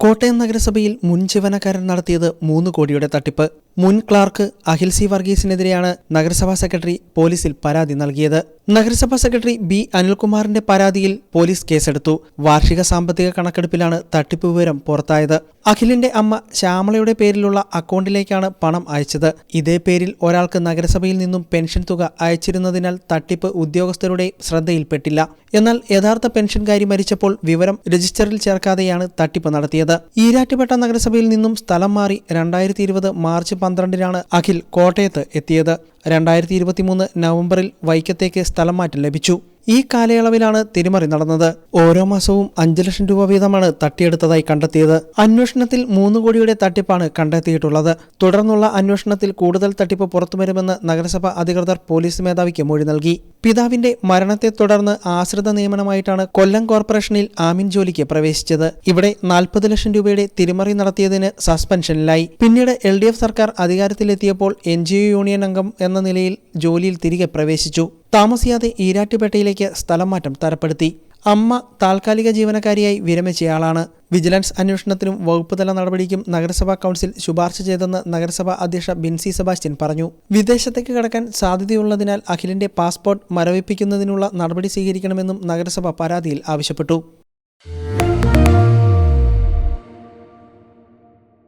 കോട്ടയം നഗരസഭയിൽ മുൻ ജീവനക്കാരൻ നടത്തിയത് 3 കോടിയുടെ തട്ടിപ്പ്. മുൻ ക്ലാർക്ക് അഖിൽ സി വർഗീസിനെതിരെയാണ് നഗരസഭാ സെക്രട്ടറി പോലീസിൽ പരാതി നൽകിയത്. നഗരസഭാ സെക്രട്ടറി ബി അനിൽകുമാറിന്റെ പരാതിയിൽ പോലീസ് കേസെടുത്തു. വാർഷിക സാമ്പത്തിക കണക്കെടുപ്പിലാണ് തട്ടിപ്പ് വിവരം പുറത്തായത്. അഖിലിന്റെ അമ്മ ശ്യാമളയുടെ പേരിലുള്ള അക്കൗണ്ടിലേക്കാണ് പണം അയച്ചത്. ഇതേ പേരിൽ ഒരാൾക്ക് നഗരസഭയിൽ നിന്നും പെൻഷൻ തുക അയച്ചിരുന്നതിനാൽ തട്ടിപ്പ് ഉദ്യോഗസ്ഥരുടെ ശ്രദ്ധയിൽപ്പെട്ടില്ല. എന്നാൽ യഥാർത്ഥ പെൻഷൻകാരി മരിച്ചപ്പോൾ വിവരം രജിസ്റ്ററിൽ ചേർക്കാതെയാണ് തട്ടിപ്പ് നടത്തിയത്. ഈരാറ്റുപേട്ട നഗരസഭയിൽ നിന്നും സ്ഥലം മാറി 2020 മാർച്ച് 12-നാണ് അഖിൽ കോട്ടയത്ത് എത്തിയത്. 2023 നവംബറിൽ വൈക്കത്തേക്ക് സ്ഥലം മാറ്റം ലഭിച്ചു. ഈ കാലയളവിലാണ് തിരിമറി നടന്നത്. ഓരോ മാസവും 5 ലക്ഷം രൂപ വീതമാണ് തട്ടിയെടുത്തതായി കണ്ടെത്തിയത്. അന്വേഷണത്തിൽ 3 കോടിയുടെ തട്ടിപ്പാണ് കണ്ടെത്തിയിട്ടുള്ളത്. തുടർന്നുള്ള അന്വേഷണത്തിൽ കൂടുതൽ തട്ടിപ്പ് പുറത്തുവരുമെന്ന് നഗരസഭ അധികൃതർ പോലീസ് മേധാവിക്ക് മൊഴി നൽകി. പിതാവിന്റെ മരണത്തെ തുടർന്ന് ആശ്രിത നിയമനമായിട്ടാണ് കൊല്ലം കോർപ്പറേഷനിൽ ആമിൻ ജോലിക്ക് പ്രവേശിച്ചത്. ഇവിടെ 40 ലക്ഷം രൂപയുടെ തിരിമറി നടത്തിയതിന് സസ്പെൻഷനിലായി. പിന്നീട് LDF സർക്കാർ അധികാരത്തിലെത്തിയപ്പോൾ NGO യൂണിയൻ അംഗം എന്ന നിലയിൽ ജോലിയിൽ തിരികെ പ്രവേശിച്ചു. താമസിയാതെ ഈരാറ്റുപേട്ടയിലേക്ക് സ്ഥലം മാറ്റം തരപ്പെടുത്തി. അമ്മ താൽക്കാലിക ജീവനക്കാരിയായി വിരമിച്ചയാളാണ്. വിജിലൻസ് അന്വേഷണത്തിനും വകുപ്പുതല നടപടിക്കും നഗരസഭാ കൗൺസിൽ ശുപാർശ ചെയ്തെന്ന് നഗരസഭാ അധ്യക്ഷ ബിൻസി സെബാസ്റ്റ്യൻ പറഞ്ഞു. വിദേശത്തേക്ക് കടക്കാൻ സാധ്യതയുള്ളതിനാൽ അഖിലിന്റെ പാസ്പോർട്ട് മരവിപ്പിക്കുന്നതിനുള്ള നടപടി സ്വീകരിക്കണമെന്നും നഗരസഭ പരാതിയിൽ ആവശ്യപ്പെട്ടു.